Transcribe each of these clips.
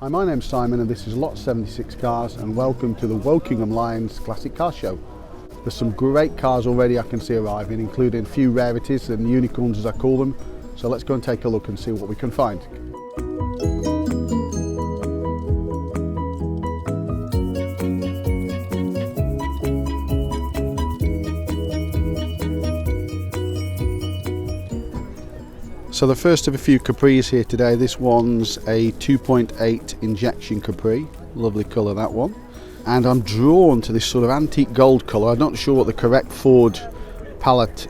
Hi, my name's Simon and this is Lot 76 Cars and welcome to the Wokingham Lions Classic Car Show. There's some great cars already I can see arriving, including a few rarities and unicorns as I call them. So let's go and take a look and see what we can find. So the first of a few Capris here today. This one's a 2.8 injection Capri, lovely colour that one. And I'm drawn to this sort of antique gold colour. I'm not sure what the correct Ford palette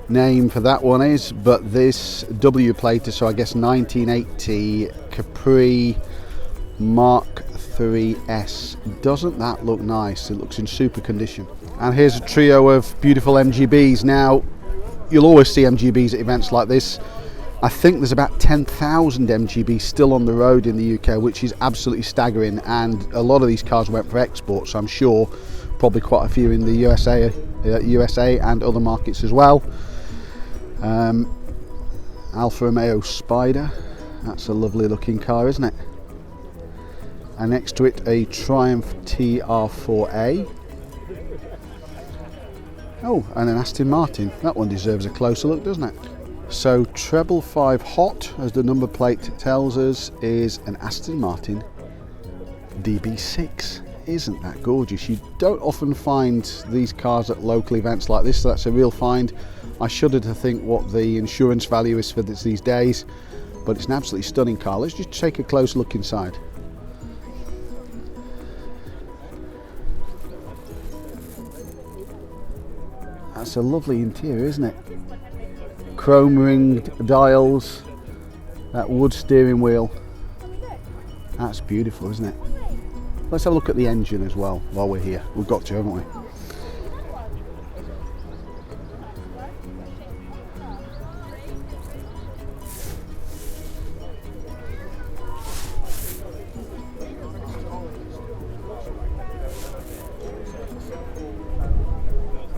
name for that one is, but this W plate is, so I guess 1980 Capri Mark 3S. Doesn't that look nice? It looks in super condition. And here's a trio of beautiful MGBs. Now, you'll always see MGBs at events like this. I think there's about 10,000 MGBs still on the road in the UK, which is absolutely staggering, and a lot of these cars went for export, so I'm sure probably quite a few in the USA and other markets as well. Alfa Romeo Spider, that's a lovely looking car, isn't it? And next to it a Triumph TR4A. Oh, and an Aston Martin. That one deserves a closer look, doesn't it? So treble 5 hot, as the number plate tells us, is an Aston Martin Db6. Isn't that gorgeous? You don't often find these cars at local events like this, so that's a real find. I shudder to think what the insurance value is for this these days, but it's an absolutely stunning car. Let's just take a close look inside. That's a lovely interior, isn't it? Chrome ringed dials, that wood steering wheel. That's beautiful, isn't it? Let's have a look at the engine as well while we're here. We've got to, haven't we?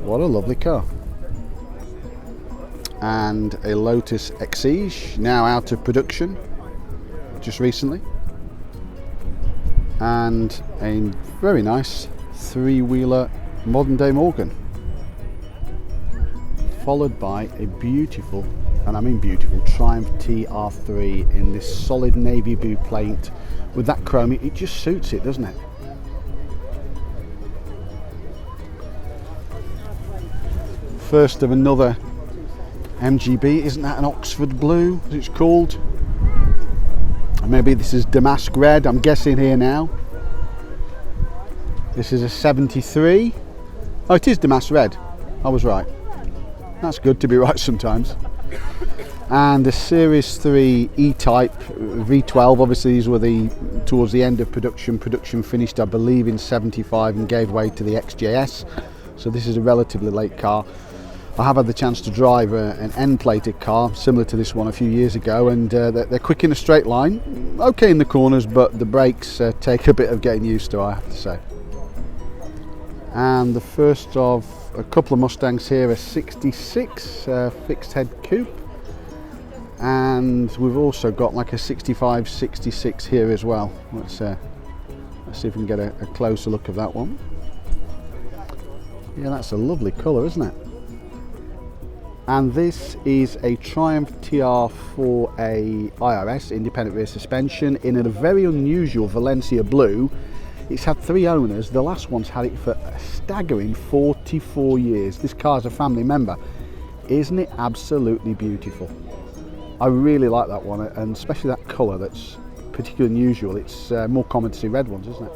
What a lovely car. And a Lotus Exige, now out of production, just recently. And a very nice three-wheeler modern day Morgan. Followed by a beautiful, and I mean beautiful, Triumph TR3 in this solid navy blue paint with that chrome. It just suits it, doesn't it? First of another MGB, isn't that an Oxford blue as it's called? Maybe this is damask red, I'm guessing here now. This is a 73. Oh, it is damask red, I was right. That's good to be right sometimes. And the Series 3 E-Type V12, obviously these were towards the end of production. Production finished I believe in 75 and gave way to the XJS. So this is a relatively late car. I have had the chance to drive an end-plated car similar to this one a few years ago, and they're quick in a straight line, okay in the corners, but the brakes take a bit of getting used to, I have to say. And the first of a couple of Mustangs here, a 66 fixed head coupe, and we've also got like a 65 66 here as well. Let's see if we can get a closer look of that one. Yeah, that's a lovely colour, isn't it? And this is a Triumph TR4A IRS, independent rear suspension, in a very unusual Valencia blue. It's had 3 owners. The last one's had it for a staggering 44 years. This car's a family member. Isn't it absolutely beautiful? I really like that one, and especially that colour that's particularly unusual. It's more common to see red ones, isn't it?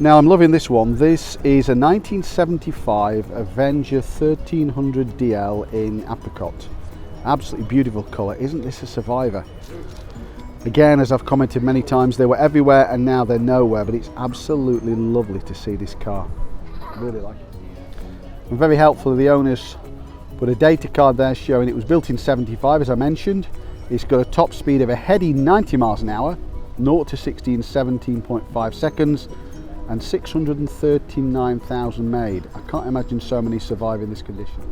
Now I'm loving this one. This is a 1975 Avenger 1300 DL in Apricot. Absolutely beautiful colour. Isn't this a survivor? Again, as I've commented many times, they were everywhere and now they're nowhere, but it's absolutely lovely to see this car. I really like it. And very helpful of the owners put a data card there showing it was built in 75, as I mentioned. It's got a top speed of a heady 90 miles an hour, 0 to 60 in 17.5 seconds, and 639,000 made. I can't imagine so many survive in this condition.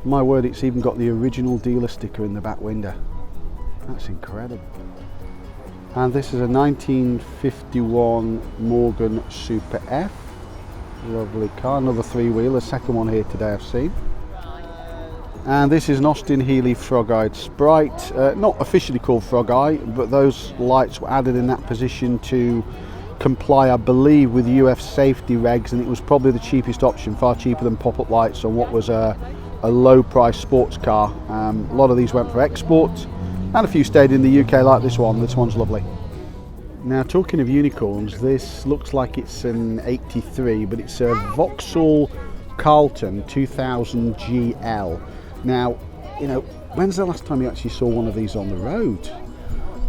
My word, it's even got the original dealer sticker in the back window. That's incredible. And this is a 1951 Morgan Super F. Lovely car, another three-wheeler, second one here today I've seen. And this is an Austin Healey frog-eyed Sprite, not officially called frog-eye, but those lights were added in that position to comply, I believe, with UF safety regs, and it was probably the cheapest option, far cheaper than pop-up lights on what was a low-price sports car. A lot of these went for export, and a few stayed in the UK like this one. This one's lovely. Now, talking of unicorns, this looks like it's an 83, but it's a Vauxhall Carlton 2000 GL. Now, you know, when's the last time you actually saw one of these on the road?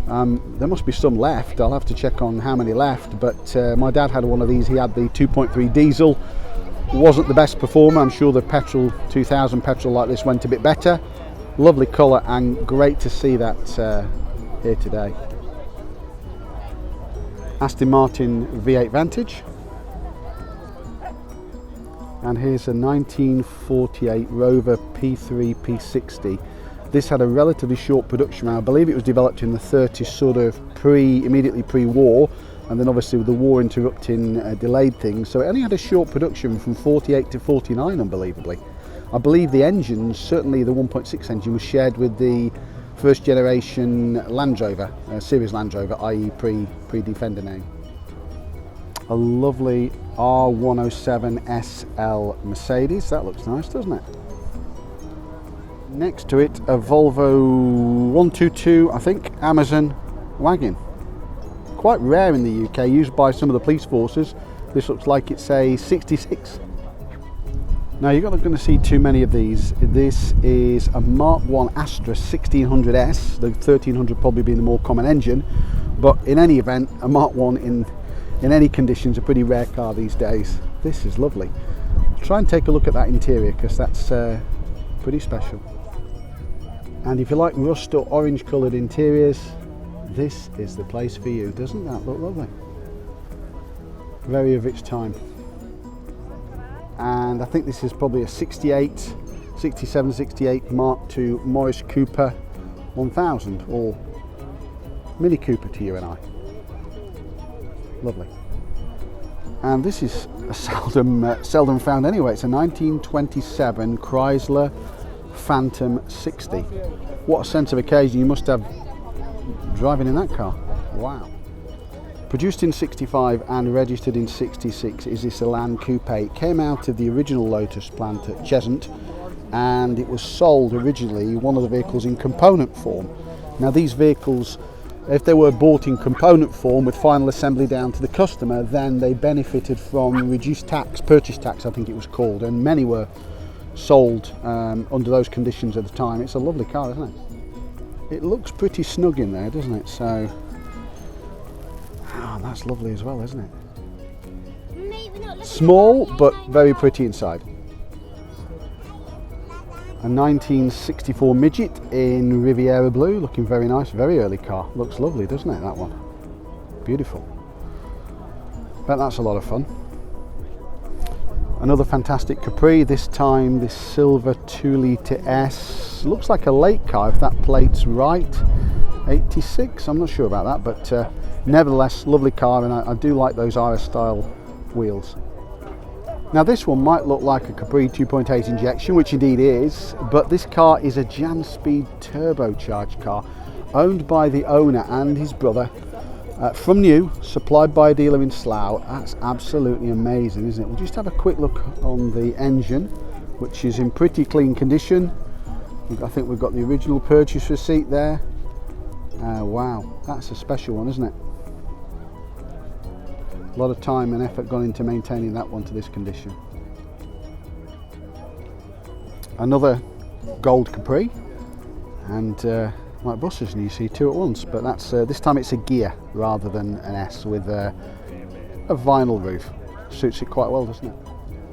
There must be some left. I'll have to check on how many left, but my dad had one of these. He had the 2.3 diesel. Wasn't the best performer. I'm sure the petrol 2000 petrol like this went a bit better. Lovely colour, and great to see that here today. Aston Martin V8 Vantage, and here's a 1948 Rover P3 P60. This had a relatively short production run. I believe it was developed in the 30s, sort of immediately pre-war, and then obviously with the war interrupting delayed things, so it only had a short production from 48 to 49, unbelievably. I believe the engines, certainly the 1.6 engine, was shared with the first generation Land Rover, series Land Rover, i.e. pre-Defender name. A lovely R107 SL Mercedes. That looks nice, doesn't it? Next to it, a Volvo 122, I think, Amazon wagon. Quite rare in the UK, used by some of the police forces. This looks like it's a 66. Now, you're not going to see too many of these. This is a Mark 1 Astra 1600S, the 1300 probably being the more common engine, but in any event, a Mark 1 in any conditions, a pretty rare car these days. This is lovely. Try and take a look at that interior, because that's pretty special. And if you like rust or orange coloured interiors, this is the place for you. Doesn't that look lovely? Very of its time. And I think this is probably a 67, 68 Mark II Morris Cooper 1000, or Mini Cooper to you and I. Lovely. And this is a seldom found anyway. It's a 1927 Chrysler Phantom 60. What a sense of occasion you must have driving in that car. Wow. Produced in 65 and registered in 66 is this Elan Coupe. It came out of the original Lotus plant at Cheshunt, and it was sold originally, one of the vehicles, in component form. Now, these vehicles, if they were bought in component form with final assembly down to the customer, then they benefited from reduced tax, purchase tax I think it was called, and many were sold under those conditions at the time. It's a lovely car, isn't it? It looks pretty snug in there, doesn't it? So, oh, that's lovely as well, isn't it? Small, but very pretty inside. A 1964 Midget in Riviera Blue, looking very nice, very early car. Looks lovely, doesn't it, that one? Beautiful. Bet that's a lot of fun. Another fantastic Capri, this time this silver 2-litre S. Looks like a late car, if that plate's right. 86, I'm not sure about that, but nevertheless, lovely car, and I do like those RS style wheels. Now, this one might look like a Capri 2.8 injection, which indeed is, but this car is a Jan Speed turbocharged car, owned by the owner and his brother, from new, supplied by a dealer in Slough. That's absolutely amazing, isn't it? We'll just have a quick look on the engine, which is in pretty clean condition. I think we've got the original purchase receipt there. Wow, that's a special one, isn't it? A lot of time and effort gone into maintaining that one to this condition. Another gold Capri, and like buses, and you see two at once, but that's this time it's a gear rather than an S with a vinyl roof. Suits it quite well, doesn't it?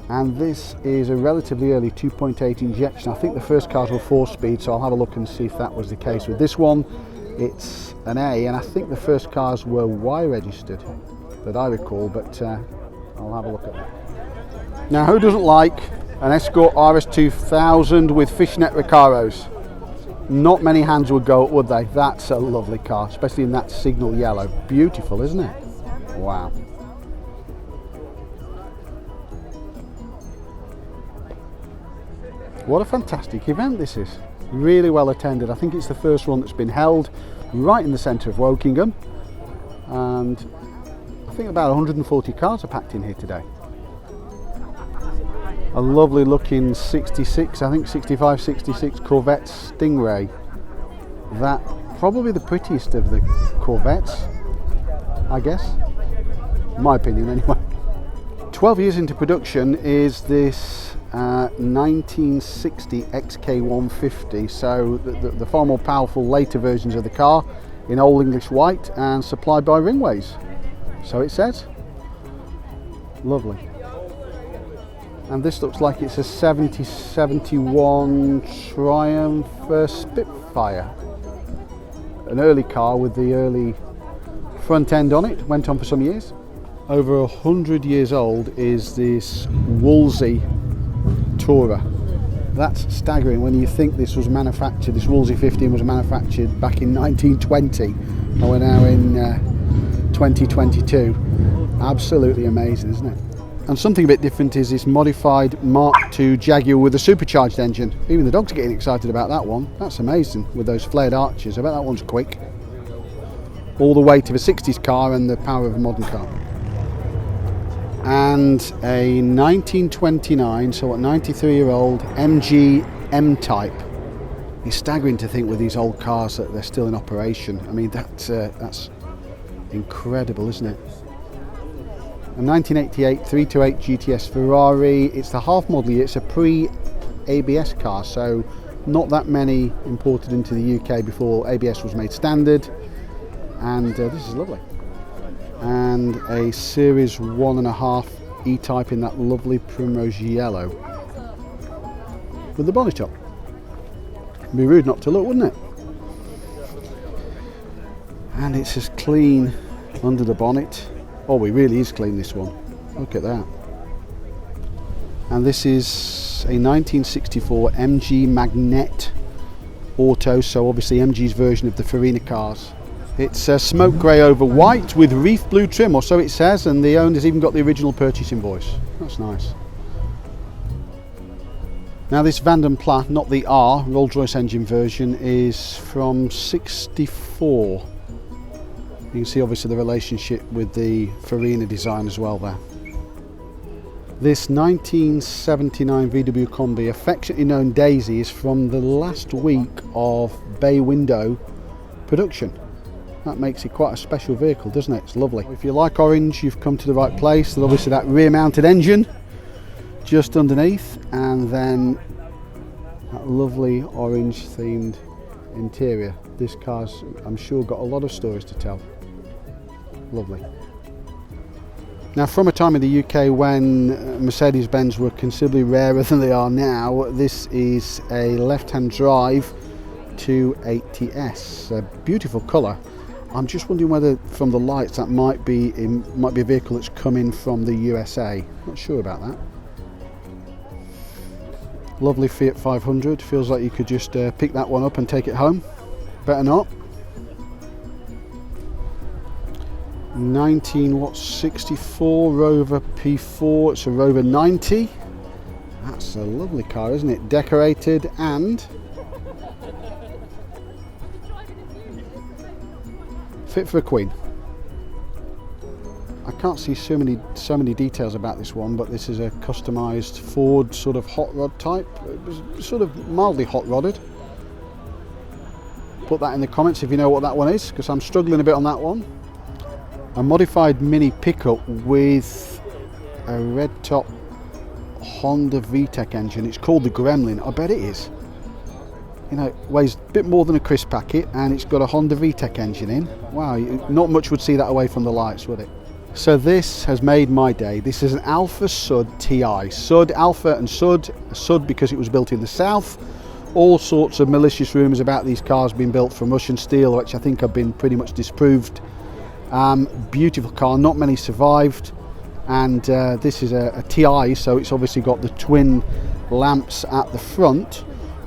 And this is a relatively early 2.8 injection. I think the first cars were 4-speed, so I'll have a look and see if that was the case. With this one, it's an A, and I think the first cars were Y registered, that I recall, but I'll have a look at that. Now, who doesn't like an Escort RS 2000 with fishnet Recaros? Not many hands would go up, would they? That's a lovely car, especially in that signal yellow. Beautiful, isn't it? Wow. What a fantastic event this is. Really well attended. I think it's the first one that's been held right in the centre of Wokingham. And I think about 140 cars are packed in here today. A lovely looking 66, I think 65, 66 Corvette Stingray. That probably the prettiest of the Corvettes, I guess. My opinion anyway. 12 years into production is this 1960 XK150, so the far more powerful later versions of the car in Old English white and supplied by Ringways. So it says. Lovely. And this looks like it's a 70-71 Triumph Spitfire. An early car with the early front end on it, went on for some years. Over 100 years old is this Wolseley Tourer. That's staggering when you think this was manufactured, this Wolseley 15 was manufactured back in 1920, and we're now in 2022. Absolutely amazing, isn't it? And something a bit different is this modified Mark II Jaguar with a supercharged engine. Even the dogs are getting excited about that one. That's amazing, with those flared arches. I bet that one's quick. All the weight of a 60s car and the power of a modern car. And a 1929, so what, 93-year-old MG M-Type. It's staggering to think with these old cars that they're still in operation. I mean, that's incredible, isn't it? A 1988 328 Gts Ferrari. It's the half model year. It's a pre-ABS car, so not that many imported into the UK before ABS was made standard. And this is lovely. And a Series 1.5 E-Type in that lovely primrose yellow with the bonnet up. It'd be rude not to look, wouldn't it? And it's as clean under the bonnet. Oh, it really is clean, this one. Look at that. And this is a 1964 MG Magnet Auto, so obviously MG's version of the Farina cars. It's smoke grey over white with reef blue trim, or so it says, and the owner's even got the original purchase invoice. That's nice. Now this Vanden Plas, not the R, Rolls-Royce engine version, is from 64. You can see obviously the relationship with the Farina design as well there. This 1979 VW Combi, affectionately known Daisy, is from the last week of bay window production. That makes it quite a special vehicle, doesn't it? It's lovely. If you like orange, you've come to the right place. There's obviously that rear mounted engine just underneath, and then that lovely orange themed interior. This car's, I'm sure, got a lot of stories to tell. Lovely. Now, from a time in the UK when Mercedes-Benz were considerably rarer than they are now, this is a left-hand drive 280S. A beautiful colour. I'm just wondering whether from the lights that might be a vehicle that's come in from the USA. Not sure about that. Lovely Fiat 500. Feels like you could just pick that one up and take it home. Better not. 1964 Rover P4. It's a Rover 90. That's a lovely car, isn't it? Decorated and fit for a queen. I can't see so many details about this one, but this is a customised Ford sort of hot rod type. It was sort of mildly hot rodded. Put that in the comments if you know what that one is, because I'm struggling a bit on that one. A modified mini pickup with a red top Honda VTEC engine. It's called the Gremlin. I bet it is. You know, it weighs a bit more than a crisp packet, and it's got a Honda VTEC engine in. Wow, not much would see that away from the lights, would it? So this has made my day. This is an Alfa Sud TI. Sud, Alfa and Sud. Sud because it was built in the south. All sorts of malicious rumours about these cars being built from Russian steel, which I think have been pretty much disproved. Beautiful car, not many survived, and this is a TI, so it's obviously got the twin lamps at the front.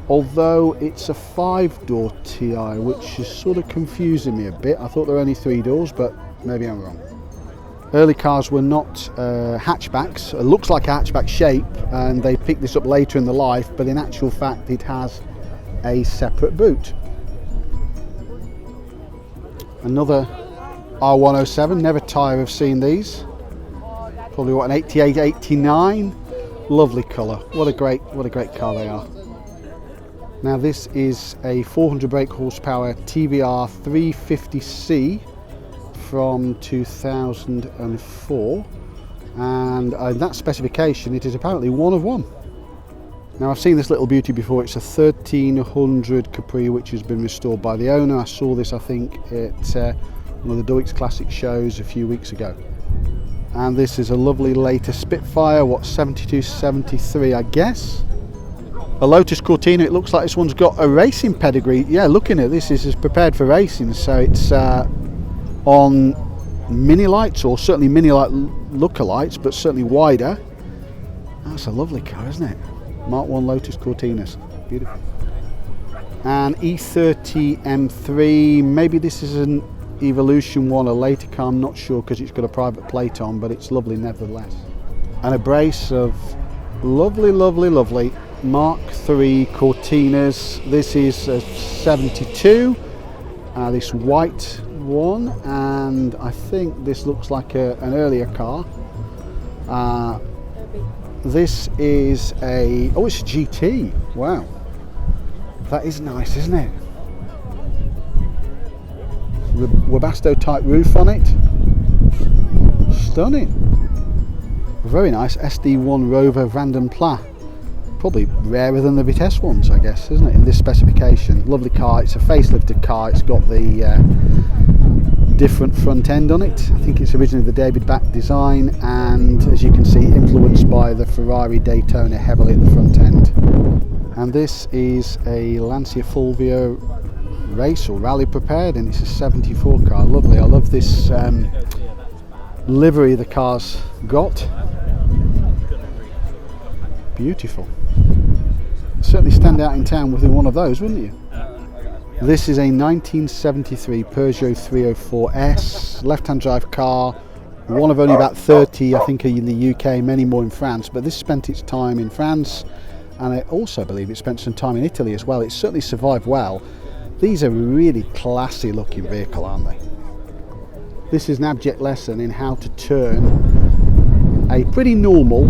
although it's a 5-door TI, which is sort of confusing me a bit. I thought there were only 3 doors, but maybe I'm wrong. Early cars were not hatchbacks. It looks like a hatchback shape, and they picked this up later in the life, but in actual fact it has a separate boot. Another R107, never tire of seeing these. Probably what, an 88, 89. Lovely colour. What a great car they are. Now this is a 400 brake horsepower TVR 350C from 2004, and that specification, it is apparently one of one. Now I've seen this little beauty before. It's a 1300 Capri which has been restored by the owner. I saw this, I think, at one of the Duix Classic shows a few weeks ago. And this is a lovely later Spitfire, what, 72, 73 I guess. A Lotus Cortina. It looks like this one's got a racing pedigree. Yeah, looking at this, is prepared for racing, so it's on mini lights, or certainly mini light look-alikes, but certainly wider. That's a lovely car, isn't it? Mark 1 Lotus Cortinas, beautiful. And E30 M3, maybe this is an Evolution one, a later car, I'm not sure, because it's got a private plate on, but it's lovely nevertheless. And a brace of lovely Mark 3 Cortinas. This is a 72, this white one, and I think this looks like an earlier car. This is a, oh, it's a GT. Wow, that is nice, isn't it? Webasto type roof on it. Stunning. Very nice SD1 Rover Random Plat. Probably rarer than the Vitesse ones, I guess, isn't it, in this specification. Lovely car. It's a facelifted car. It's got the different front end on it. I think it's originally the David Back design, and as you can see, influenced by the Ferrari Daytona heavily at the front end. And this is a Lancia Fulvio race or rally prepared, and it's a 74 car. Lovely. I love this livery the car's got. Beautiful. Certainly stand out in town with one of those, wouldn't you? This is a 1973 Peugeot 304S left-hand drive car, one of only about 30 I think in the UK, many more in France, but this spent its time in France, and I also believe it spent some time in Italy as well. It's certainly survived well. These are really classy looking vehicle, aren't they? This is an abject lesson in how to turn a pretty normal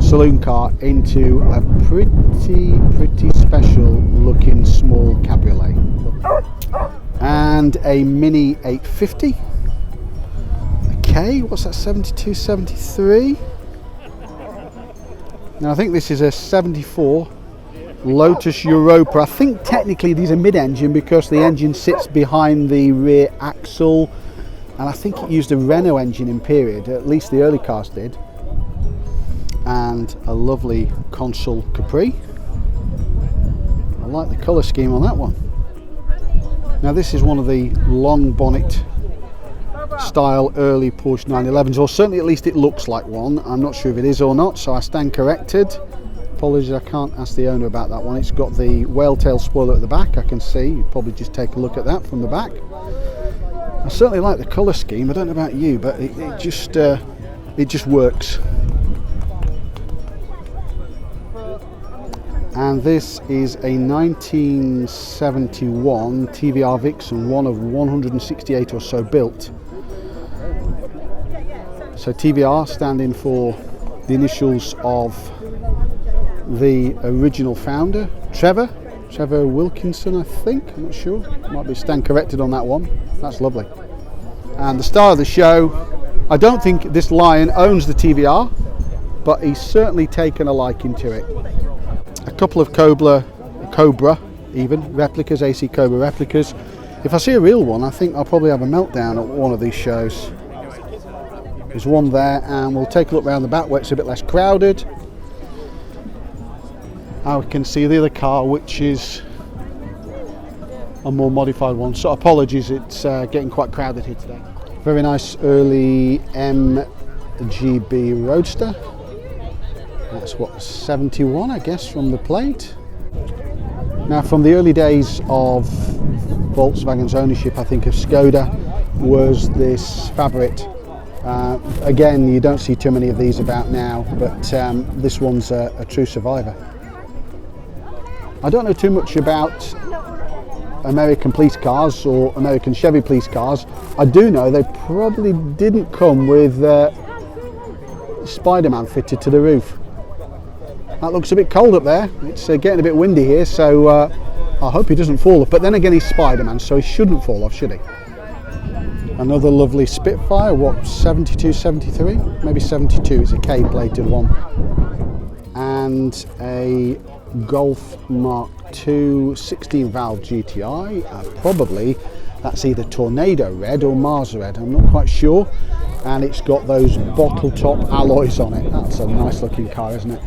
saloon car into a pretty special looking small cabriolet. And a Mini 850. Okay, what's that, 72, 73? Now I think this is a 74 Lotus Europa. I think technically these are mid-engine because the engine sits behind the rear axle, and I think it used a Renault engine in period, at least the early cars did. And a lovely console Capri. I like the colour scheme on that one. Now this is one of the long bonnet style early Porsche 911s, or certainly at least it looks like one. I'm not sure if it is or not, so I stand corrected. Apologies, I can't ask the owner about that one. It's got the whale tail spoiler at the back, I can see. You probably just take a look at that from the back. I certainly like the colour scheme. I don't know about you, but it just works. And this is a 1971 TVR Vixen, one of 168 or so built. So TVR standing for the initials of the original founder, Trevor Wilkinson, I think. I'm not sure. Might be stand corrected on that one. That's lovely. And the star of the show, I don't think this lion owns the TVR, but he's certainly taken a liking to it. A couple of Cobra even replicas, AC Cobra replicas. If I see a real one, I think I'll probably have a meltdown at one of these shows. There's one there, and we'll take a look around the back where it's a bit less crowded. I can see the other car, which is a more modified one, so apologies, it's getting quite crowded here today. Very nice early Mgb Roadster. That's what, 71 I guess from the plate. Now, from the early days of Volkswagen's ownership, I think, of Skoda, was this Favorit. Again, you don't see too many of these about now, but this one's a true survivor. I don't know too much about American police cars or American Chevy police cars. I do know they probably didn't come with Spider-Man fitted to the roof. That looks a bit cold up there. It's getting a bit windy here, so I hope he doesn't fall off. But then again, he's Spider-Man, so he shouldn't fall off, should he? Another lovely Spitfire, what, 72, 73? Maybe 72, it's a K-plated one. And a Golf Mark II 16-valve GTI, probably that's either Tornado Red or Mars Red, I'm not quite sure. And it's got those bottle top alloys on it. That's a nice looking car, isn't it?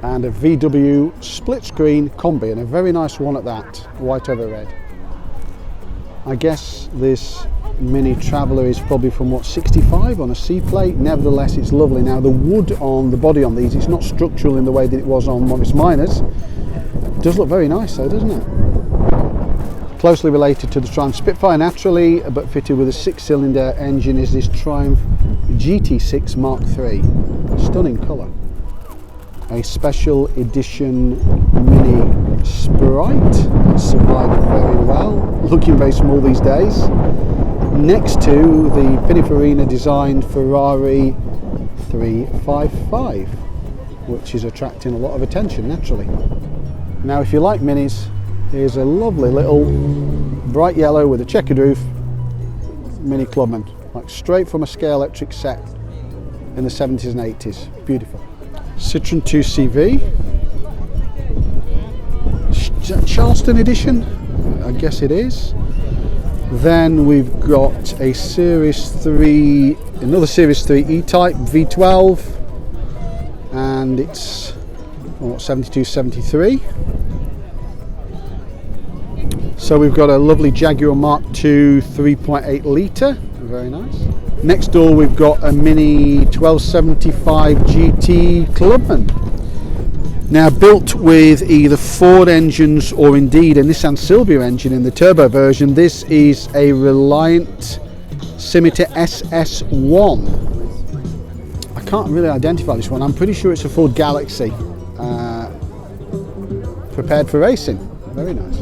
And a VW split screen combi, and a very nice one at that, white over red. I guess this Mini Traveller is probably from what, 65 on a C plate. Nevertheless, it's lovely. Now, the wood on the body on these, it's not structural in the way that it was on Morris Minors. It does look very nice though, doesn't it? Closely related to the Triumph Spitfire naturally, but fitted with a 6-cylinder engine, is this Triumph GT6 Mark III. Stunning colour. A special edition Mini Sprite, survived very well, looking very small these days, next to the Pininfarina designed Ferrari 355, which is attracting a lot of attention naturally. Now, if you like minis, here's a lovely little bright yellow with a checkered roof Mini Clubman, like straight from a Scale Electric set in the 70s and 80s. Beautiful. Citroen 2CV, Charleston edition, I guess it is. Then we've got a Series 3, another Series 3 E-Type V12, and it's what, 72, 73. So we've got a lovely Jaguar Mark II 3.8 litre, very nice. Next door we've got a Mini 1275 GT Clubman. Now, built with either Ford engines or indeed a Nissan Silvia engine in the turbo version, this is a Reliant Scimitar SS1. I can't really identify this one. I'm pretty sure it's a Ford Galaxy, prepared for racing. Very nice.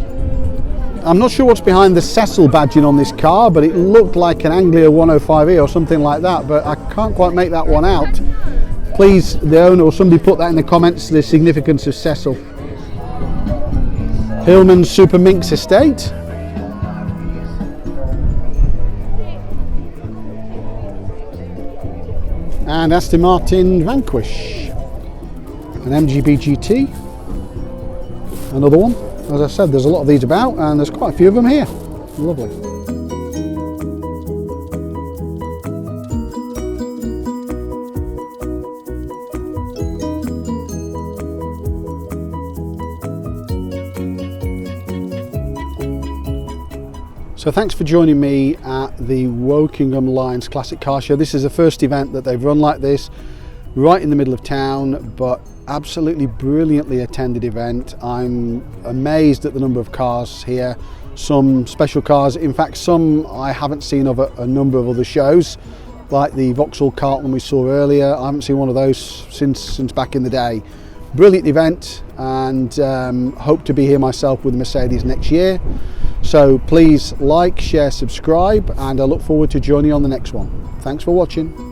I'm not sure what's behind the Cecil badging on this car, but it looked like an Anglia 105E or something like that, but I can't quite make that one out. Please, the owner or somebody put that in the comments, the significance of Cecil. Hillman Super Minx Estate. And Aston Martin Vanquish. An Mgb GT. Another one. As I said, there's a lot of these about, and there's quite a few of them here. Lovely. So thanks for joining me at the Wokingham Lions Classic Car Show. This is the first event that they've run like this, right in the middle of town, but absolutely brilliantly attended event. I'm amazed at the number of cars here, some special cars, in fact some I haven't seen of a number of other shows, like the Vauxhall Carlton we saw earlier. I haven't seen one of those since back in the day. Brilliant event, and hope to be here myself with Mercedes next year. So please like, share, subscribe, and I look forward to joining you on the next one. Thanks for watching.